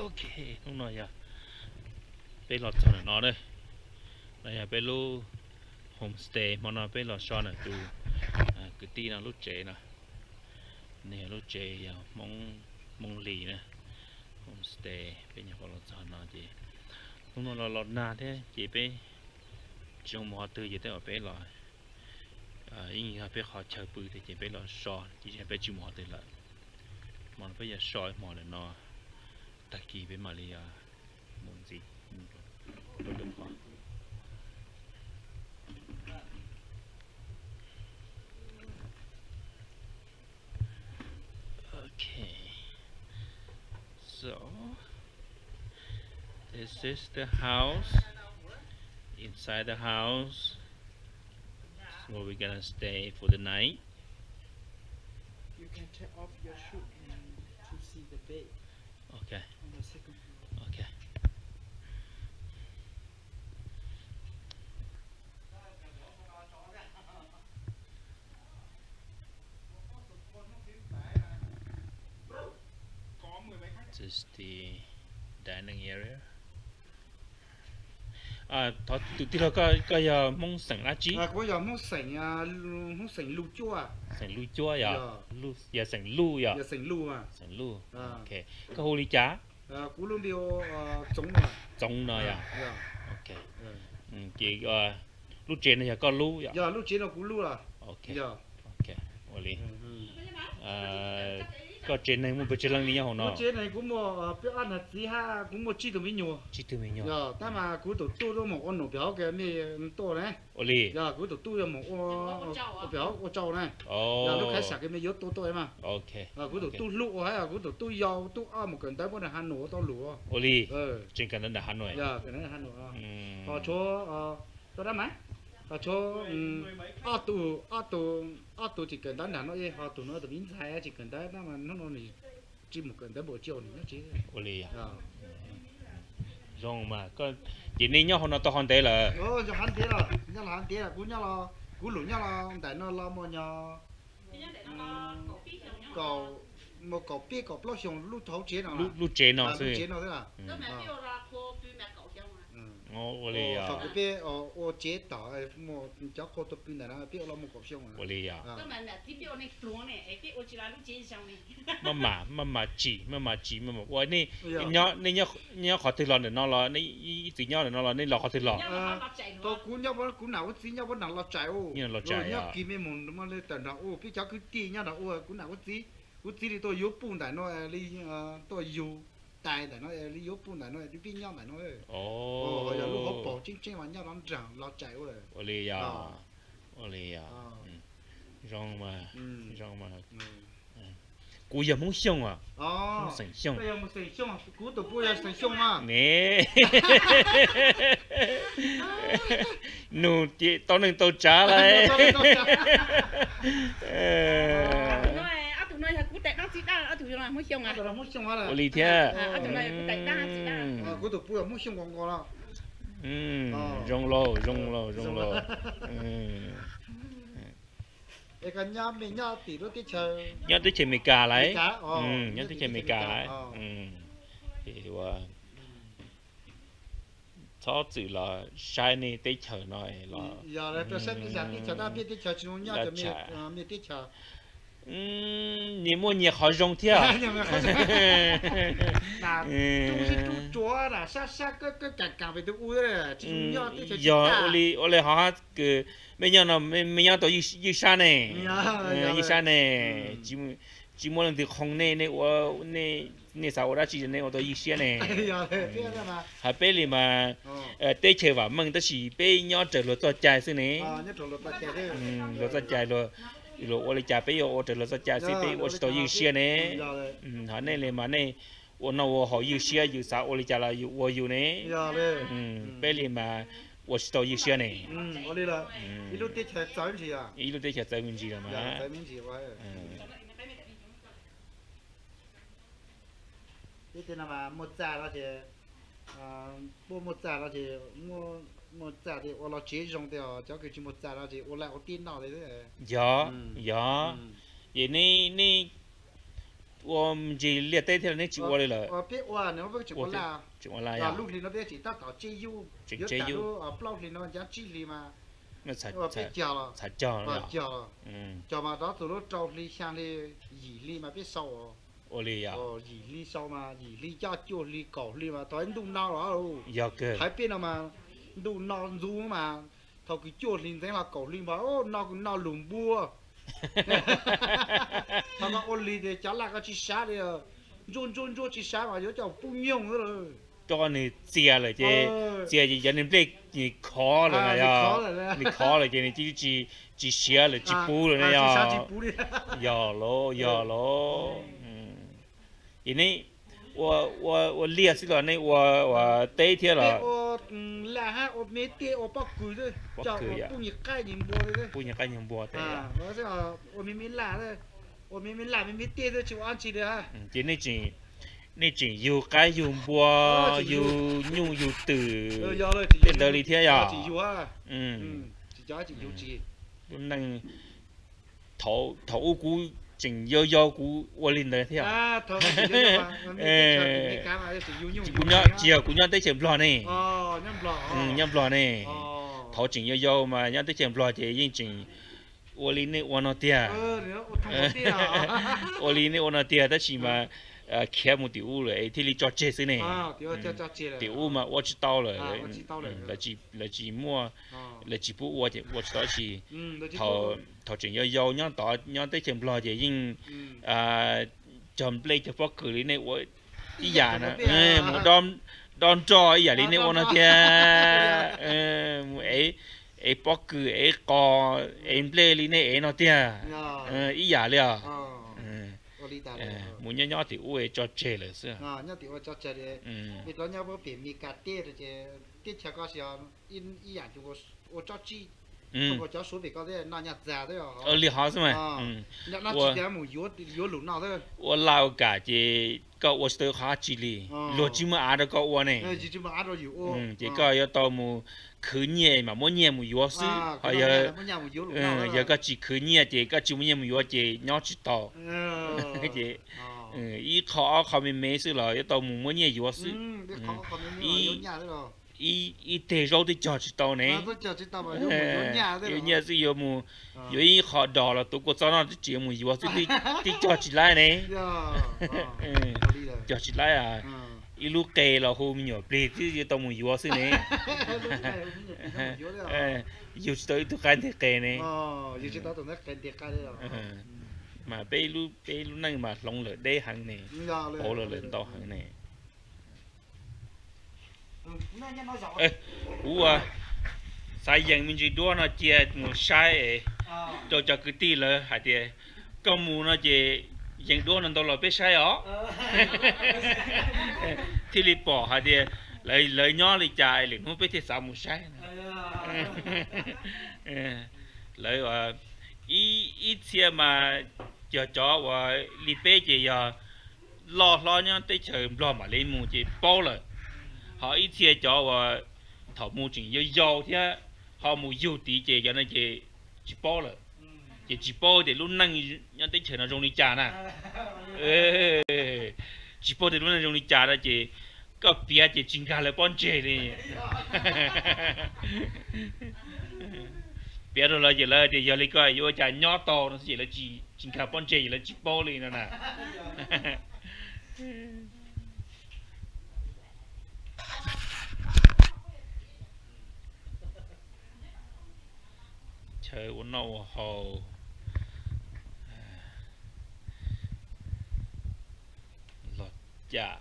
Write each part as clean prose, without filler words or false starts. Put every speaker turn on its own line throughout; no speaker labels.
ok không nói à bên lọt cho nó đây đây là bên lu homestay mà nó bên lọt cho này từ cái tí nào lúc chế nè nè lúc chế mong mong lì nè homestay bên nhà có lọt cho nó gì không nói là lọt na thế chỉ bên trong mùa từ gì tới ở bên lọt ý là bên họ chơi bự thì chỉ bên lọt so chỉ bên chịu mùa từ là mà bây giờ soi mùa là nó đặc kỳ bên Malaysia muốn gì được không? Okay, so this is the house. Inside the house is where we're gonna stay for the night.
You can take off your shoe and to see the bed
Okay,
on the second floor.
okay. This is the dining area. Thọ tụi tí là cái mong sành lá chí.
Có giờ muốn sành lưu chua.
Sành lưu chua ya.
Dạ.
Lưu ya sành lưu ya.
Giờ sành lưu à.
Sành lưu.
À.
Ok. Cái hồ ly chá.
Cú luôn điều chống rồi.
Trong nó ya.
Dạ.
Ok. Chị lưu trên này có lưu ya.
Giờ lúc chế nó cú lưu là.
Ok.
Giờ.
Ok. Hồ ly. Có trên này muốn bữa chơi lăng đi nhau nó.
Lúc chế này cũng mua bữa ăn là tí ha cũng mua chi từ mình nhiều.
Chỉ từ mình nhau.
Giờ ta mà cú tổ tu đó một con nổ béo cái mi to này.
Hồ ly.
Giờ cú tổ tu là một con béo con trâu này. Giờ lúc khai sạc cái mi yếu to to mà.
Ok.
Cú tổ tu lụ hay là cú tổ tu dầu tu một cái đấy bữa là han nổ to lụ.
Hồ ly. Trên cái đó là Hà Nội.
Giờ cái này là han nổ. Họ cho đó mấy. Họ cho auto chỉ cần đó nó họ tụi nó từ biến thái chỉ cần đấy nó mà nó chỉ một cần tới buổi chiều nó chỉ.
Hồ ly à. Rồi mà có chỉ nên nhau nó to hơn thế là.
Giờ hắn thế là cú nhau là cú lũ nhau là tại nó lo mà nhau cậu một cậu biết cậu lo xong lúc thấu chế nào.
Lúc chế nó
lúc chế nó thế là.
Hồ ly à.
Sau cái biết chế tỏ một cháu cô tôi pin này nó biết lo một cậu xong
Hồ ly à. mà chỉ ôi nè nhớ khó thịt lợn để nó lo nè chỉ nhớ để nó lo nè lò khó thịt lợn.
Tôi cú nào cũng chỉ nhau vẫn nặng lọt chạy ô. Rồi nhớ kìm mấy mồm nó lên tận đó ô biết cháu cứ tì nhau đó ô cú nào cũng chỉ thì tôi yếu bùn tại nó đi tôi yếu tài tại nó đi yếu bùn tại nó đi pin nhau tại nó. Giờ lúc họ bỏ chính mà nhau nó chẳng lọt chạy ô rồi.
Ô lì à. Rong mà. Cú giờ muốn xong à. Muốn sành xong.
Bây giờ muốn sành xong à. Cú tổ bùi là sành xong à.
Nè. Nụ chị tao nên tao trả lại. Ô lì thế.
Cú tổ bùi là muốn xong còn là.
Rong lô.
Cái nhà mình nhà tỷ đó tiết chơi.
Nhớ tới chơi mì cà lấy. Nhớ tới chơi mì cà lấy. Thì cho chữ là shiny tiết chơi nói là.
Giờ là tôi xem cái tiết chơi đã biết tiết chơi chúng nhau cho mình tiết chơi.
你摸你好容易啊！
那都是都做啦，啥个干的都乌的，chúng nhau tiết chơi.
Giờ ô lê họ cái mấy nhau nó mấy nhau tổ yêu xa này, yêu xa này, chỉ muốn lần từ không này này sao đã chỉ này tôi yêu xa này. Hà bé li mà tết chơi vào mừng tới chỉ bé nhau trở lại tôi chạy xí này. Rồi tôi chạy rồi ô lê chạy bé ô trở lại tôi chạy xí bé ô tôi yêu xa này. Họ này là mà này ô nó họ yêu xa yêu sao ô lê chạy là yêu này. Bé li mà 我是到一些呢。
我哩啦，一路跌起来走进去啊。
一路跌起来走进去了嘛。
走进去我。这天那嘛没炸那些，没炸那些，没炸的，我老接上的哦，叫佢去没炸那些，我来我电脑的嘞。
有，也你我们这列带条那就我来了，
我别我呢，我就我啦，
就我来
啊，
呀，
路里那边只到到接油，有大路啊，不里那讲几里嘛，
那才
我别交了，
才叫
我
了，
交了，交嘛到走路找里乡里二里嘛别少哦，
我来呀，
哦二里少嘛，二里加九里九里嘛，到都闹了哦，
要个，
海边了嘛，都闹住嘛，头个九里等了九里嘛，哦闹龙波。他讲我里的家那个去杀的，做去杀嘛，就叫不用了。
cho你借了这就人们这你考了那呀，你考了这你只写了只补了那呀，要咯，因为我练习了那我第一天了。
我来哈，我没跌，我不贵的，叫我不你盖人波的。
不你盖人波的。
啊，我这我明明来的，我明明跌的就安起的哈。
这那真有盖有波有牛有豆，练到里天呀。
只家只有钱。
不能头股真要股我练到天。
啊，头股嘛，
姑娘得钱不呢？
哦，
娘不呢？头真要嘛，娘得钱不这认真。我练那我那点。我练那我那点，但是嘛。开木丢了，这里叫这些呢。
啊，丢
嘛，我知道了。
我知道了。
来几末，来几步我知道是。头真要娘打娘得钱不了的人，จำเป็นเฉพาะคืนนี้我อีหยานะหมูดอนจออีหยาลีนี่วันนั้นเดียไอ้ปอกคือไอ้กอไอ้เปลลีนี่ไอ้นอเดียอีหยาเลยหมูย่อที่อุ้ยจอเจเลยสิ
ย่อที่อุ้ยจอเจเลยมีตอนย่อว่าเปลี่ยนมีการเตะเลยเตะเช้าก็เสียอีหยาที่我着急，我叫手背高的，那人摘的哟。
厉害是吗？
那几点木有路那的。
我老家这个我是都好几里，落几么按着个我呢。
几么按着有。
这个要到木去年嘛，每年木有事，还有有个几去年这个就年木有这鸟知道。这一考没事了，要到木每年有事。一带肉的家知道呢，有年是有木，有一好到了，都过早上的节目有是的家起来呢，家起来啊，一路盖了后面有，别的都没有是呢，有知道都干的盖呢，
有知道都那干的盖的
mà bây lúc này mà lông lợn đế hàng này, bỏ lợn to hàng này. Sai dân mình chỉ đua nó chia một sai cho cái tí là hả thì có mù nó chỉ dân đua nó đâu là biết sai ó thì li bỏ hả thì lấy nhỏ lấy chạy lấy không biết thì sao một sai lấy ít xe mà cho và li bé chỉ lo nhá tới chờ lo mà lấy mù chỉ bao rồi họ ít xe cho và thọ mù chỉ giàu thế họ mù giàu tí cho nên chỉ bao rồi chỉ bao để lúc năng nhá tới chờ nó dùng đi trả nè chỉ bao để lúc năng dùng đi trả là chỉ có bia chỉ chính cả là bọn trẻ đi bia rồi là chỉ là để giờ lấy coi vô trả nhỏ to nó chỉ là chỉ chính cả bọn trẻ là chỉ bao đi nữa nè chơi uống nâu hồ lọt chả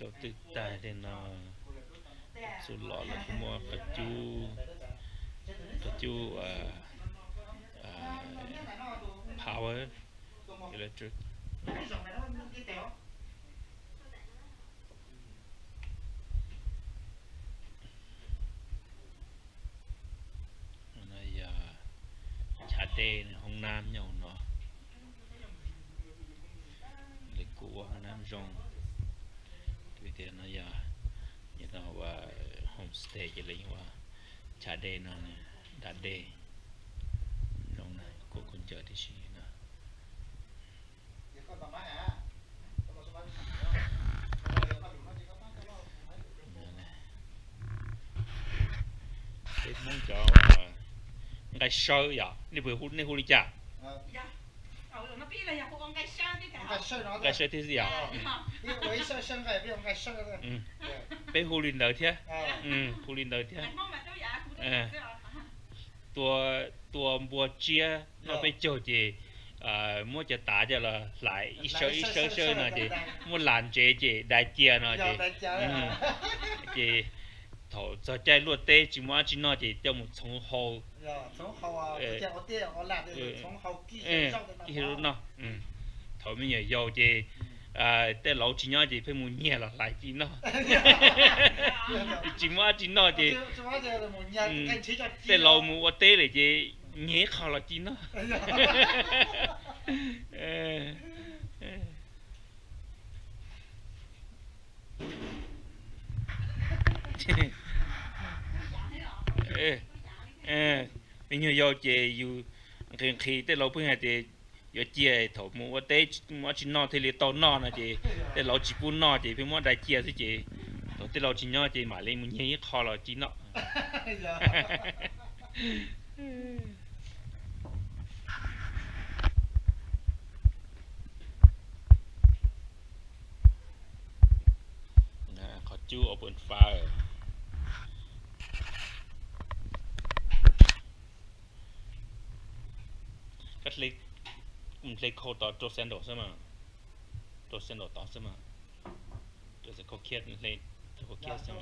cho tự tài để nó sụt lọt là mua cà chu power electric chả đê Hồng Nam nhau nó lịch của Hồng Nam rong tuy thế nó giờ như nó và homestay cái lính và chả đê nó nè đã đê rong này của con chợ thì gì nữa không cho cái sơ vậyนี่เปิดหุ้นในหุ้นนี่จ้ะcái sơ thì gì àเป็นหุ้นลินเดอร์เท่าหุ้นลินเดอร์เท่าตัวบัวเจียเราไปโจจีmuaจะตาจะละหลายอีเชอนะจีmuaหลานเจได้เจียนะจี头在在落地就嘛就那的，要么从后，
从后啊，这我爹我懒得从后记上的
那，头面也要的，在老几年的被木捏了来的那，就嘛就那的，在老木我带来的捏好了的那，bây giờ giờ chị dù khi tới lâu bữa thì giờ chị thầu mua tới mua chỉ nọ thì liền tao nọ nè chị tới lâu chỉ buôn nọ chị phải mua đại chia chứ chị tới lâu chỉ nọ chị mà lên muốn nhảy kho là chỉ nọ khó chú open fire cách lấy khâu tỏ trộn sen đổ xem mà trộn sen đổ tỏ xem mà rồi sẽ khâu kia lấy khâu kia xem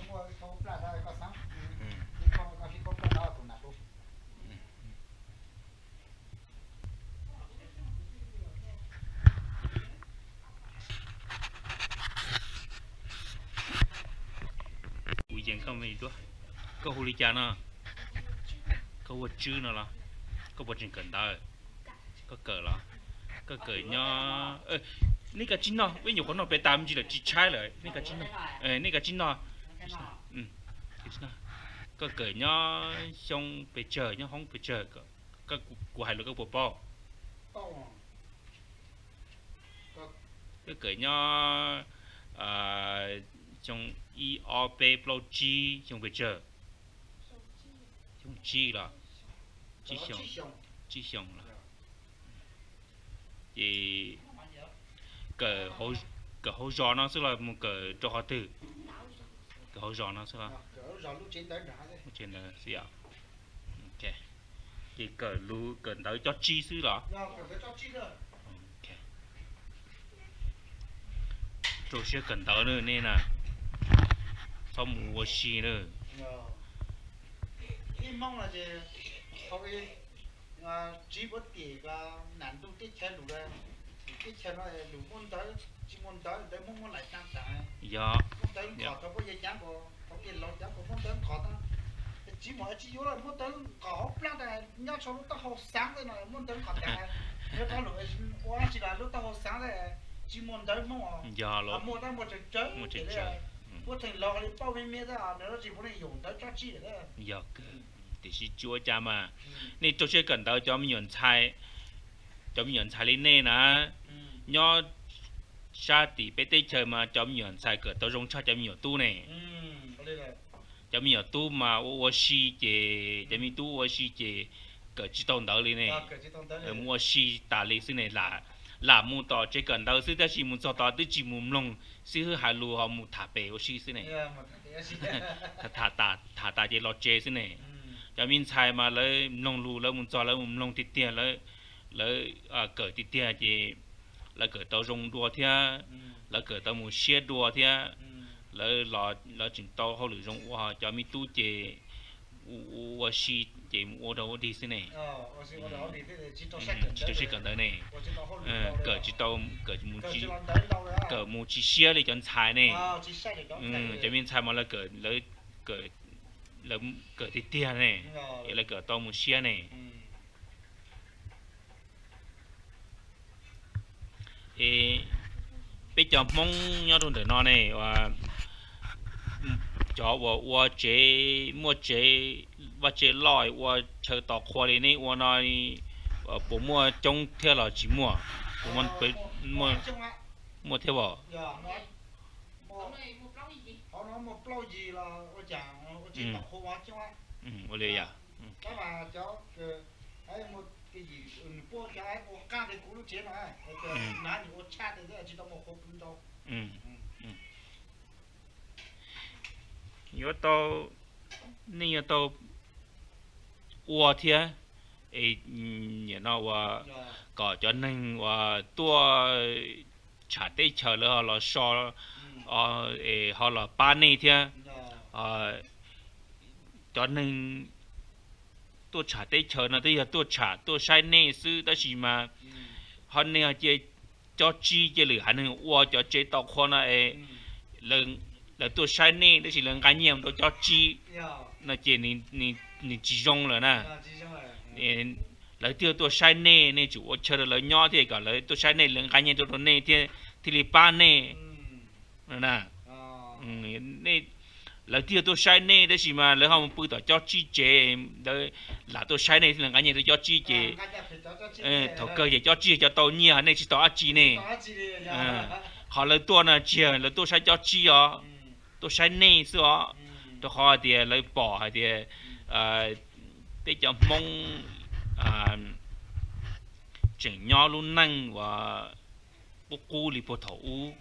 uy dân không mấy đứa câu hồ ly cha nó câu vật chữ nó là câu vật trên cần đời có cờ là có cờ nhoนี่ก็จิ้นเนาะไม่อยู่คนนอกไปตามจีเลยจีใช่เลยนี่ก็จิ้นเนาะนี่ก็จิ้นเนาะก็เกิดย่อชงไปเจอย่อห้องไปเจอก็กูหายเลยก็ปวดป้อก็เกิดย่อชงอีออเปโปรจีชงไปเจอชงจีละจีชงละthì cờ hỗ trợ nó sẽ là một cờ cho họ từ cờ hỗ trợ nó sẽ là trên là gì ạ ok thì cờ lú cờ tới cho chi xứ đó ok rồi sẽ cần tới nữa nên là sau mùa xì nữa
mong là gì chỉ có tiền là nạn tu tiết chơi đủ đây tiết chơi nó đủ muốn tới chỉ muốn tới để muốn lại tăng trả
dạ
muốn tới khó tao có dây chán của không yên lâu chán của muốn tới khó tao chỉ mỗi chỉ vô là muốn tới khó lắm này nhớ cho lúc tao học sáng rồi này muốn tới khó trả nếu tao lúc qua chỉ là lúc tao học sáng rồi chỉ muốn tới muốn
dạ luôn
mua tao một trận chơi mua thành lò thì bao nhiêu mía ra nếu chỉ muốn dùng tới cho chi đấy
dạ thì chỉ chúa cha mà nên tôi sẽ cần tới cho mình nhận sai lên nè nè nhớ sa tỷ bé tây chơi mà cho mình nhận sai cỡ tôi rong cha cho mình nhận tu nè cho mình nhận tu mà ô xì chế cho mình tu ô xì chế cỡ chỉ tông tới lên nè mua xì ta lên xí này là mua tỏ chỉ cần tới xí ta chỉ mua tỏ tới chỉ mua lông xí hai lúa họ mua thả bể ô xì xí này thả chỉ lọt chế xí này cho mình xài mà lấy lông lù lấy muốn cho lấy muốn lông tít tiền lấy cởi tít tiền thì lấy cởi tàu rong đua thia lấy cởi tàu muốn xe đua thia lấy lọ chỉnh tàu họ lử rong hoa cho mình tu chế u xì chế u đầu đi thế này chỉ chỉ cần đấy này cởi chỉ tàu cởi muốn chỉ xe để chọn xài này cho mình xài mà lấy cởi tít tiền này lấy cởi tàu muốn xe này bây giờ mong nhớ thôn để nó này và cho và chế mua chế và chế lòi và chờ tàu khoa đi này và nói bộ mua trong theo là chỉ mua mình phải mua theo bỏ
họ nói một bao gì là ở chả chỉ tàu khoa chứ
ở đây à
các bà cháu ấy một cái gì bố cái ấy bố ca thì cũng lúc chế nói nói những cha thì chỉ tao một hộp đâu
nhớ tao nên tao ua thia ấy nhớ nóว่าก็cho nênว่าตัวchảได้เฉลยเราชอhọ là ba này thia cho nên tôi chảได้เฉลยนะtôi chả tôi sai này sư đó gì mà họ này chỉ cho chi chỉ lử hắn nên ua cho chế tao con này lần là tôi sai này đó chỉ lần cái nhiệm tôi cho chi là chỉ ni chỉ dùng rồi nè lấy tiêu tôi sai nè nè chủ chờ được lấy nhỏ thì cả lấy tôi sai nè lần cái nhiệm tôi nè thì li ba nè nè nè lấy tiêu tôi sai nè đó chỉ mà lấy họ bự tao cho chi chế đấy là tôi sai nè thì lần cái nhiệm tôi cho chi chế thầu cơ thì cho chi cho tao nhiều này chỉ tao chi nè họ lấy tôi là chia lấy tôi sai cho chi à tôi sai nè sao tôi họ thì lấy bỏ hay thì để cho mong chỉnh nhau luôn năng và bố cú li bố thấu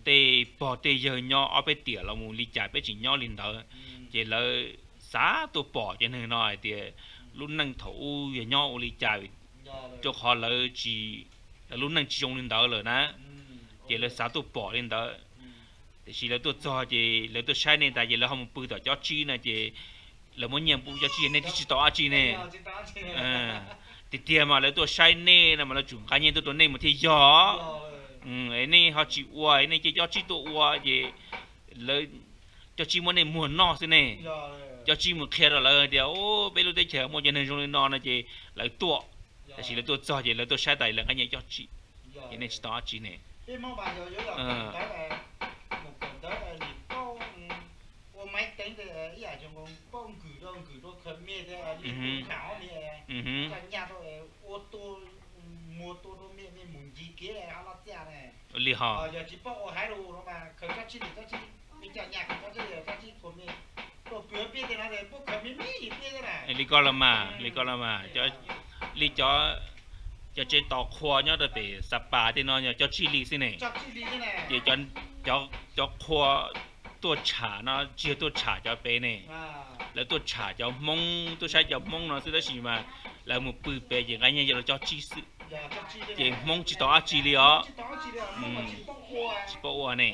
để bỏ để giờ nhau ở bên tiệt là một lý giải bên chỉnh nhau liền đó chỉ là giá tôi bỏ cho nên nói thì luôn năng thấu về nhau lý giải cho họ là chỉ là luôn năng chỉ dùng liền đó rồi nè chỉ là giá tôi bỏ liền đó thì chỉ là tôi cho chỉ là tôi sai nên tại vì là không bự tỏ cho chi này chỉ là muốn nhiệm vụ cho chi này thì chỉ tỏ chi này thì tiền mà là tôi sai nên là mà là chủ cá nhân tôi nên một thì gió ấy này họ chỉ uai này chỉ cho chi tôi uai gì lấy cho chi muốn này muốn no thế này cho chi một khe rồi là điều bây giờ tôi chờ một cho nên trong no là gì lấy tua chỉ là tôi cho gì là tôi sai tại là cái này cho chi cái này chỉ tỏ chi này máy tính thì ý là chúng con bông cử đôi khởi mê thế đi khảo thì trong nhà tôi ô tô mua tô đôi mê muốn gì kia này áo lót da này li họ giờ chỉ bóc hai đồ nó mà khởi các chi đi chợ nhà các chi của mê tôi cứ biết thế nào thì bóc khởi mê biết thế này li coi là mà cho chế tàu khoa nhá để bị spa thì nó cho chi li thế này để cho khoaตัวฉาเนาะเจียตัวฉาจะเป็นเนี่ยแล้วตัวฉาจะมงตัวใช้จะมงเนาะซึ่งได้สิมาแล้วมือปืนเป็นอย่างไรเนี่ยเราจะจีสื่อเจียมงจีต่อจีเลยอ๋อจีปวัวเนี่ย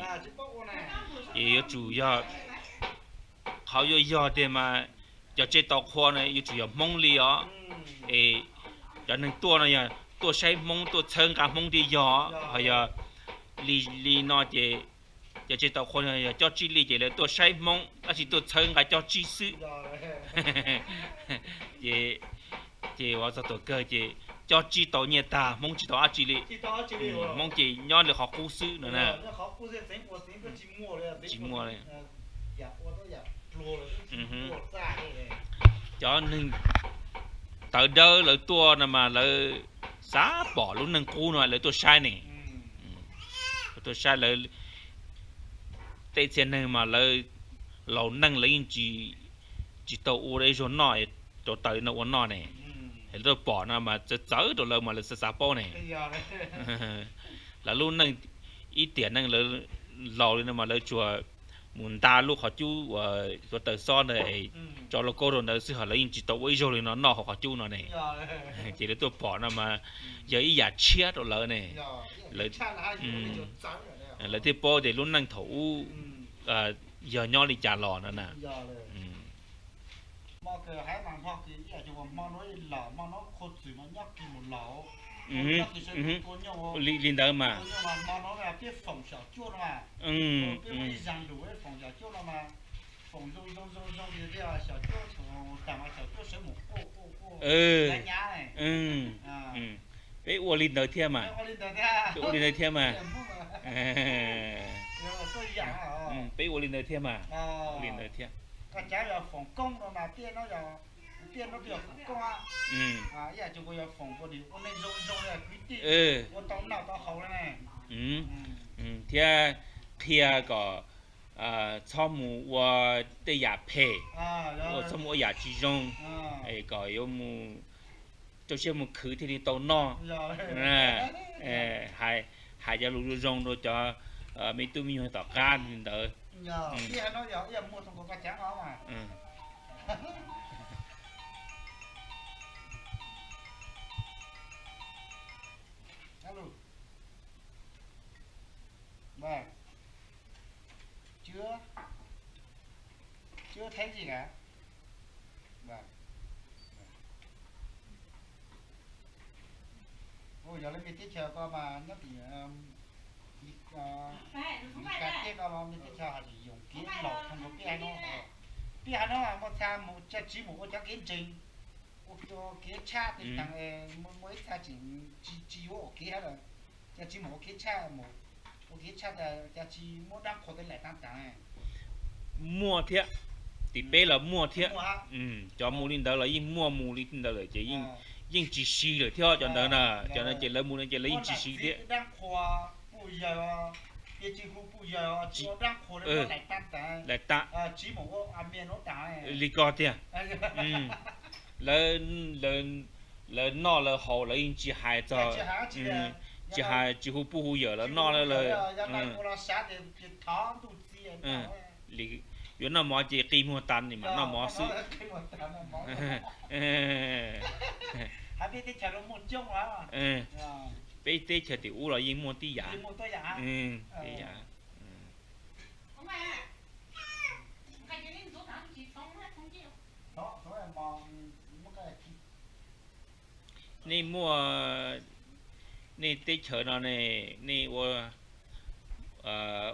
เจียจู่ยอดเขายอดเดี๋ยวมาจะเจต่อควเนี่ยจู่ยอดมงเลยอ๋อจะหนึ่งตัวเนี่ยตัวใช้มงตัวเชิงกับมงที่ยอเขาจะลีนอเจจะเจตเอาคนเนี่ยเจ้าจีรีเจเลยตัวใช้มงอาชีตัวเชิงกับเจ้าจีซื้อเจว่าจะตัวเกิดเจเจ้าจีตัวเนี่ยตามงจีตัวอาจีรีมงจีย้อนเลยขอกู้ซื้อนั่นน่ะจีมัวเลยเจ้าหนึ่งต่อเดินเลยตัวน่ะมาเลยสาbỏ lúc nâng cúหน่อยเลยตัวใช้นี่ตัวใช้เลยแต่เช่นนึงมาเลยเรานั่งเลยจีตัวอูได้ชนหน่อยตัวเตยนวันหน่อยเนี่ยเห็นตัวปอนะมาจะเจอตัวเลยมาเลยสาปอเนี่ยแล้วลูกนั่งอีเตียนนั่งเลยเราเลยนะมาเลยชัวมุนตาลูกเขาจู้ตัวเตยซ้อนเลยจอโลโก้ตัวนั้นซื้อหาเลยจีตัวไอ้โจเลยเนาะเขาจู้เนาะเนี่ยจีเลยตัวปอนะมาเยอะอยากเชี่ยตัวเลยเนี่ยเลยเลยที่ปอเดี๋ยวรุ่นนั่งถูgiờ nhau đi trả lò nữa nè
mà cái hai bạn họ thì giờ chúng mà nói là mà nó khô chỉ nó nhắc kỳ một lẩu
liên đỡ mà
nó là cái phòng小猪嘛cái mấy răng đủ cái phòng小猪mà phòng rong thì cái小猪从打嘛小猪生母đánh nhá này
cái uo liên đỡ thêm mà uo liên đỡ thêm mà bé uo liên đỡ thêm mà liên đỡ thêm
cái trái là phòng công rồi mà tiên nó được phòng công giờ chúng tôi phòng có điều con nên rong là quý tỷ con tao nào tao khẩu này
thia có 草木我的也配，
啊，
我草木也集中，个有木，就是木壳ที่นี่โตนอ还จะรู้รงรู้จะไม่ตุ้มีหัวต่อการเด้อ
พี่ให้น้องอย่ามัวตรงกับกระจังเอามาฮัลโหลvâng chưa thấy gì cả vâng ôi giờ lên mình tiếp chờ coi mà nó thì cái tiếp coi mà mình tiếp chờ thì dùng kiến lột không có cái nó mà một tham một cha chỉ một cha kiến trình một cái cha thì thằng mới cha chỉ vô cái là cha chỉ một cái cha một cái cha là cha chỉ một đang khổ tới lại tam tạng này
mua thiệt thì bé là mua thiệt cho mua lên đó là yên mua mua lên đó là chỉ yên chỉ xí rồi theo cho nên chỉ lấy mua nên chỉ lấy chỉ xí thiệt
đang khổ bây giờ cái chỉ khổ bây giờ chỉ đang khổ đến lại tam tạng
lại ta
chỉ một anh miền nó tạng
lý co thiệt lên nó là hậu là yên chỉ hai cho chỉ hai chỉ hú bu hú giờ là nó là lý yếu nó mò chỉ kim mua tan thì mà nó mò sự
biết chờ một chung quá
bây giờ chờ thì u là yên mua tí giả tí giả nên mua nên tết chờ nó này nên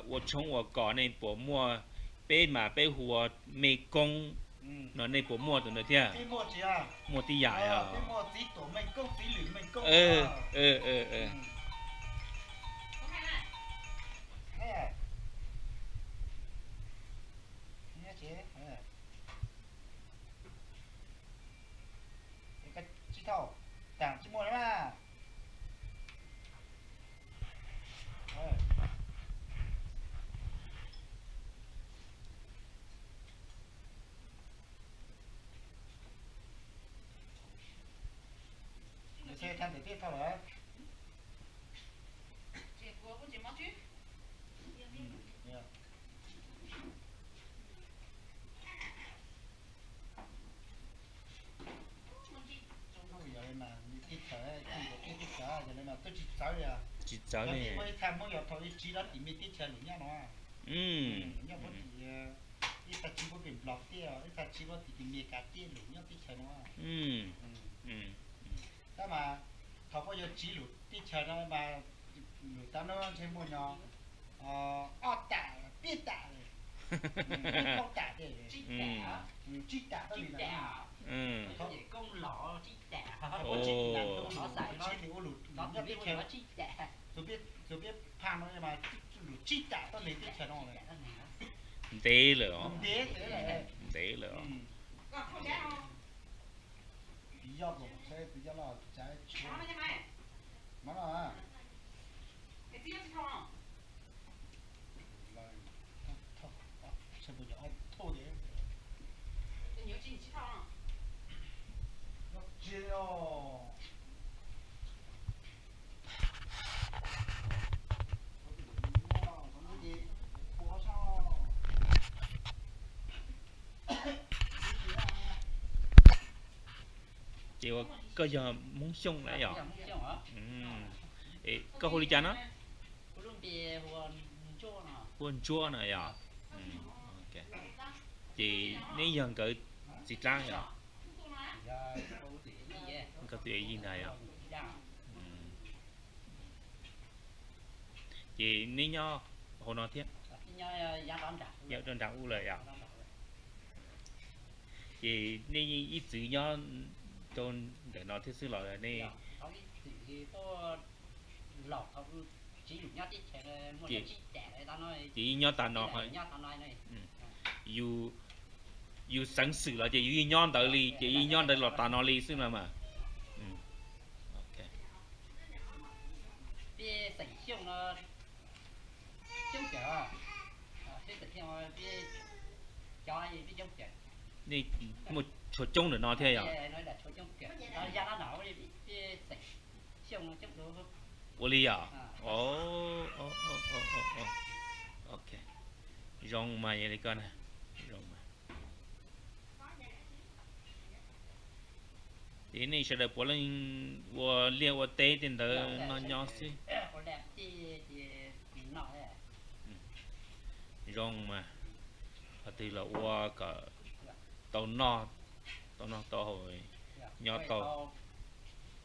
我从我搞那薄膜被马被火没攻那那薄膜的那天膜地牙呀
đảng chỉ mua đấy mà xe tham để tiếp theo đấy
chỉ cháu này
tham muốn thôi chỉ đó thì mình tiếp theo nữa nha nó nhá bố thì ít ta chỉ có biển lọc tiêu ít ta chỉ có thì mình cả tiêu nữa nhá tiếp theo nó đó mà họ có giờ chỉ lụt tiếp theo nó mà lụt tao nó thêm một nhỏ tạ biết tạ không tạ để chỉ tạ đó là
có gì công lọ chỉ tạ
nó xài nó thì có lụt nó biết theo
chỉ tạ
rồi biết phan nó mà lụt chỉ tạ tao lấy tiếp theo nó này
thế rồi
thế rồi lý do của xe lý do là trái mà là thôi đấy nó chia
chị có giờ muốn xung lại rồi có hồ ly chả nó buồn chua này à chị nếu giờ cỡ chị trang rồi có chuyện gì này à chị nếu nho hồ nó thiết dạo đơn đảo u lời à chị nếu ít chữ nho tôn để nó thiết sự lợi này chỉ nho tàn nó thôi dù sáng sự là chỉ nhon tới ly chỉ nhon tới lọt tàn nó ly xưng là mà ok
bia sành xiong nó chống chở
đi một chỗ chung để nó thế à ô li à ok rong mà vậy đi con này rong mà thì này sẽ được bố lên bố liêu bố tế tiền đó nó nhỏ xí rong mà thì là qua cả tàu no to hồi nhỏ to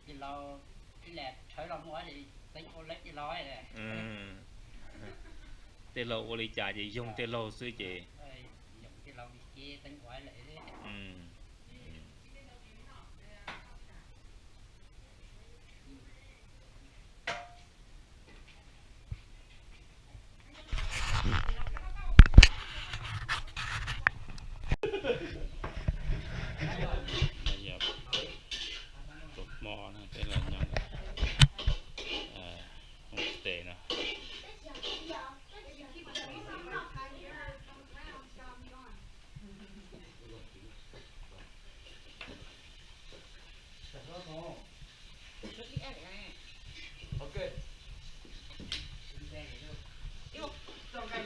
thì lâu cái lẹt thổi lòng quá thì tính ô lết cái lói này
tê lâu ô li trà gì dùng tê lâu xưa chị
dùng cái lâu kia tính quái lại đấy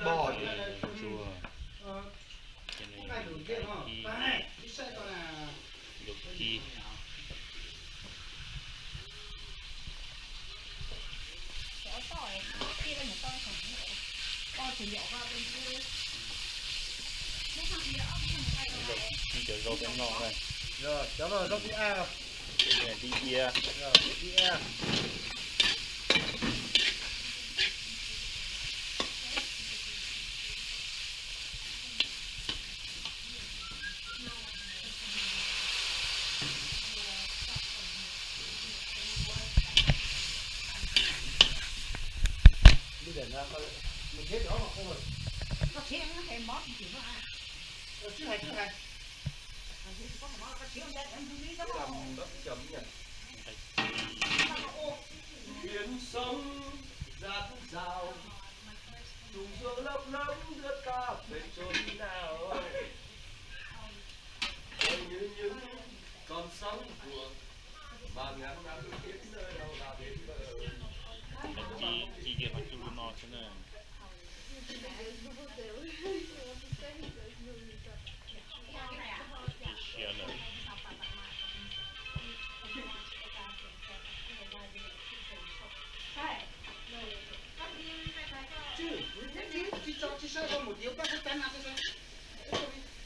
bò
chua
cái đường kia nó cái xe đó là
lục chi chở rau bên nọ này
rồi cháu rồi rau đi a
đi kia
rồi đi a mình thế đó mà không rồi
nó thiếu nó hay mót gì nữa à
chứ hay
có mà nó thiếu ra em không biết đó
đất chấm nhỉ
biển sông giạt rào trùng xuống lấp lấm đưa ca về chốn nào như những con sóng cuộn và ngàn năm biết nơi đâu là đến bờ
chi kia phải chua nọ thế này
chứ sao không một điếu các cái tên nào thế sao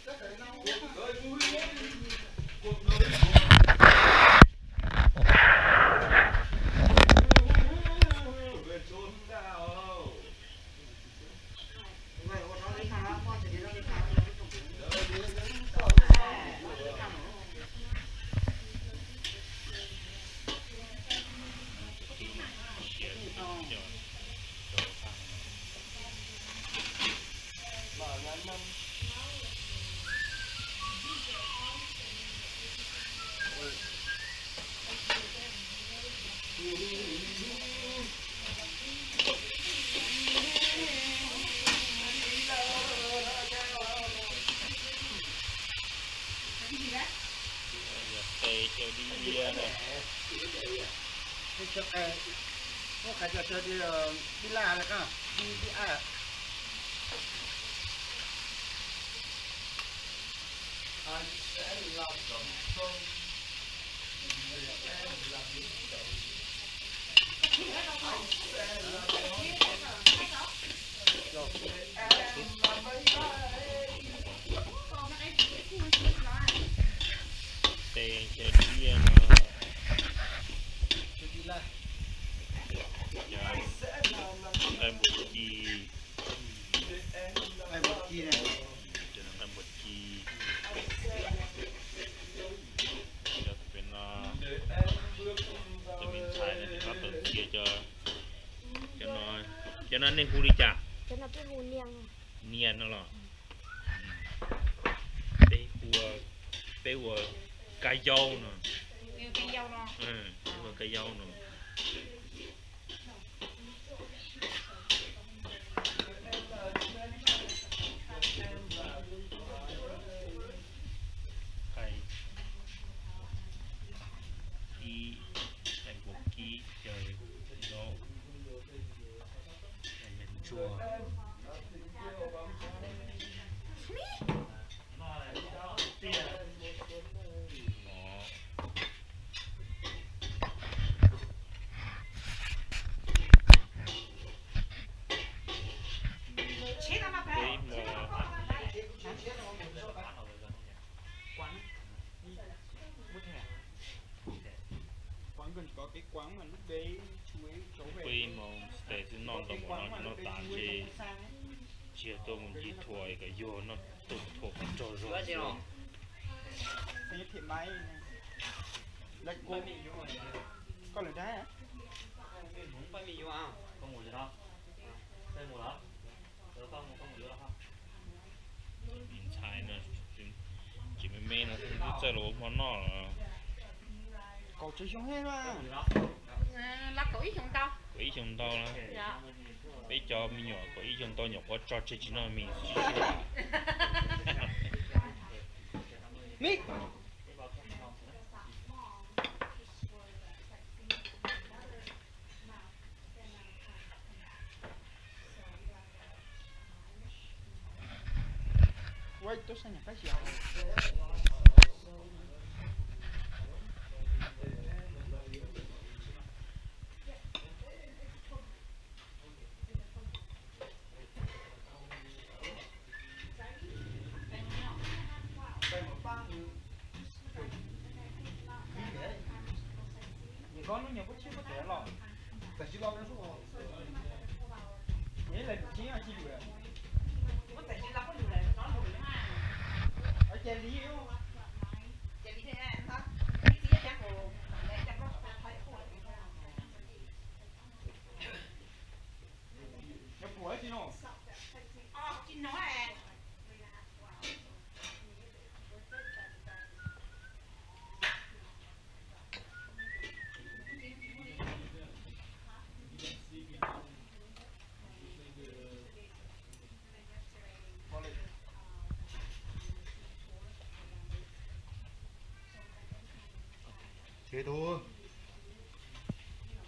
các cái nào
đời vui cuộc đời về chốn nào
đi này
có cái chờ đi la này cả đi à
anh sẽ làm dòng sông
tê chơi đi
la
em một chi
ai một chi này
em một chi cho bên cho mình xài này nó tự kia cho nó nên khu đi chả
cho nó cái hù
niên nó là bé hùa cây dâu nè
cái dâu đó
cây dâu nè con tôm nó tàn chỉ tôi muốn chỉ thua cái vô nó tụt thua trôi rồi
cái thịt máy lấy cô con lửa trái hả
muốn phải mì vô không con ngủ gì đó đây ngủ đó được không ngủ được không
mình xài nó chỉ mấy nó chơi lỗ món nọ
cậu chơi xuống hết mà
là có ý không tao
ý chúng tao đó
dạ
bây cho mình nhỏ có ý chúng tao nhỏ có cho chơi chỉ nó mình
mít quay tôi sang nhà cái gì con nó nhiều có chiếc có thể lọ
tại chỉ lo cái số
nghĩa là chỉ là chi được
có thể chỉ là có điều này nó một cái hai
ở trên lý yếu
chỉ đi thế này thôi cái gì chắc hồ để chắc nó thấy khổ
nó phù hợp chứ nó
chị nói à
thế thôi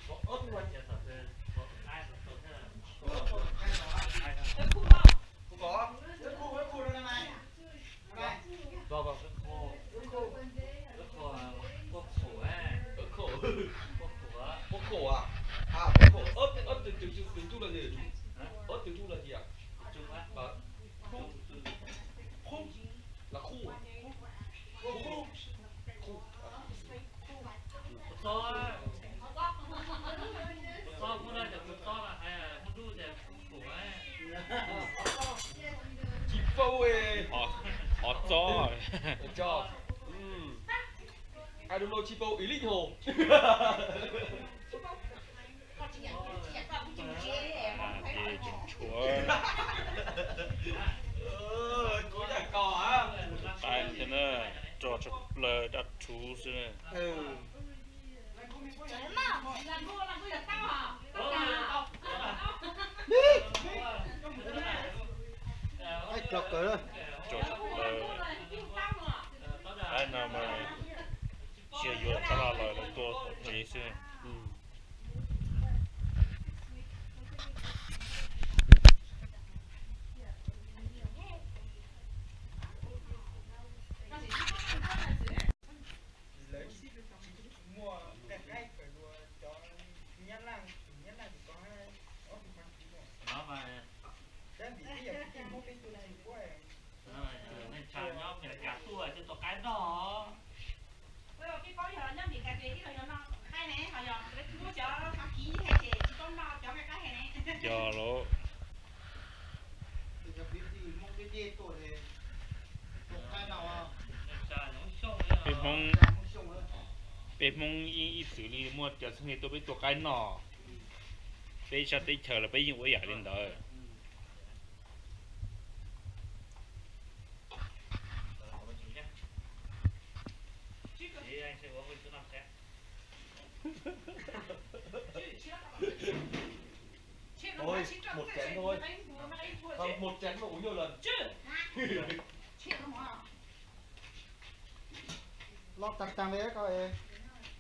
ớt luôn chả sợ thế ai sợ thế
không có cái khu đây này
vâng ớt khô quốc khổ á ớt khổ quốc khổ à quốc khổ ớt tiếng Trung là gì ớt tiếng Trung là gì ạ Trung á khô là khu à khu so cũng là được so là hay là không đủ để của ấy
chỉ phâu ấy
họ
cho I don't know chỉ phâu ý linh hồ
thì chúng chúa
có nhà cò á
tại thế nữa cho lời đặt chú thế
làm cô là tao hả
ai cọc cỡ đó
cho lời ai nào mà chia vô cho nó lời là tôi chỉ thế
mua cái phải đùa cho nhất là chỉ có ở phần
nó mà
cái gì bây giờ cái mua cái tôi này quá
nên chào nhau phải cả tuổi cho tao cái đó
cái có giờ nó bị cà phê cái rồi nó hai này họ giờ lấy mua cho nó ký hay chỉ con nó cho cái này
giờ lỗ
thì biết gì mong cái gì tuổi này cái nào à
bên mong ý xử lý mua cho sinh hoạt tôi biếtตัวcái nọ bây giờ tới chờ là bây giờ tôi lên đó
anh sẽ uống với chỗ nào sẽ
thôi một chén thôi không một chén mà uống nhiều lần lót tăng đấy coi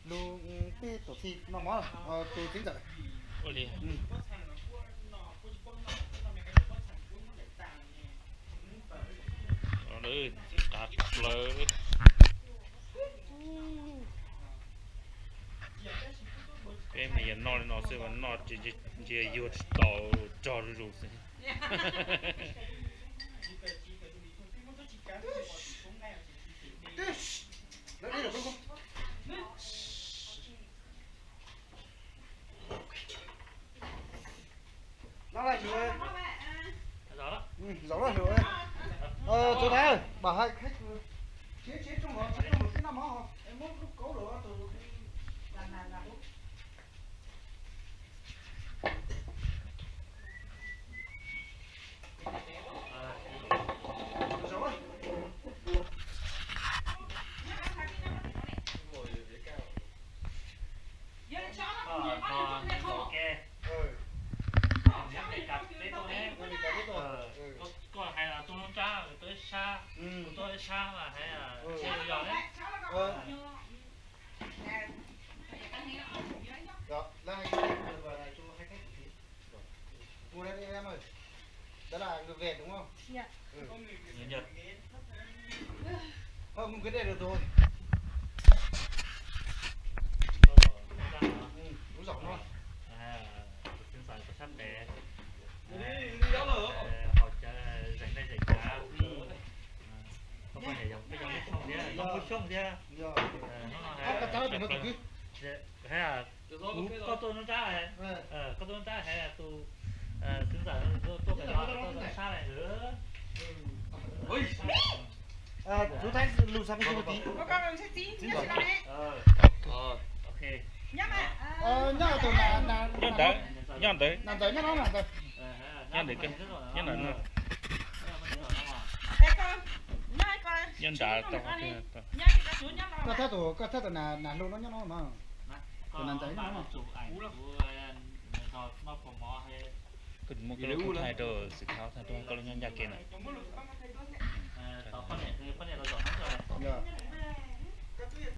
lu cái tổ thịt nó món tôi tính rồi
ôi đi nó nữa cắt lời cái mày nó sẽ vẫn nó chỉ vô tàu cho rồi
đấy được không rõ là rồi.
Rõ đó.
Rõ là rồi. Chỗ đấy ơi, bảo hai khách chế trong đó, chế trong một cái năm họ em muốn lúc cố rồi từ là
Có hay là tôi không cha tới xa, tôi xa mà hay là chơi giòn đấy.
Đó, là hai khách vừa này cho hai khách mua đây em ơi. Đó là người Việt đúng không?
Dạ.
Người Nhật.
Không, cái này được rồi. Đúng giọng luôn.
Tiếng Phật có sắp để họ dành đây dành cả không phải để giống cái không thế giống cái không thế
Các cháu đừng có cứ
hay là có tôi nó trả này có tôi nó trả hay là tôi tiếng giả tôi phải nói tôi xa này nữa.
chú Thanh lùi sang bên kia một tí.
Có con làm sẽ chín nhá chị này.
Ok.
Nhá mà.
Nhá từ là
nhá tới
làm tới nhá nó làm tới.
nhá để cái nhá là nó
Đây con. Nhá con.
nhân đã tao
Nhá chị cả chú nhá nó.
Có thắt là lùi nó nhá nó mà.
còn làm tới nó chụp ảnh của nó còn mò hay cần một cái lỗ thay đồ sự tháo thay đồ có nhân gia kia này tao phát hiện là rõ lắm rồi.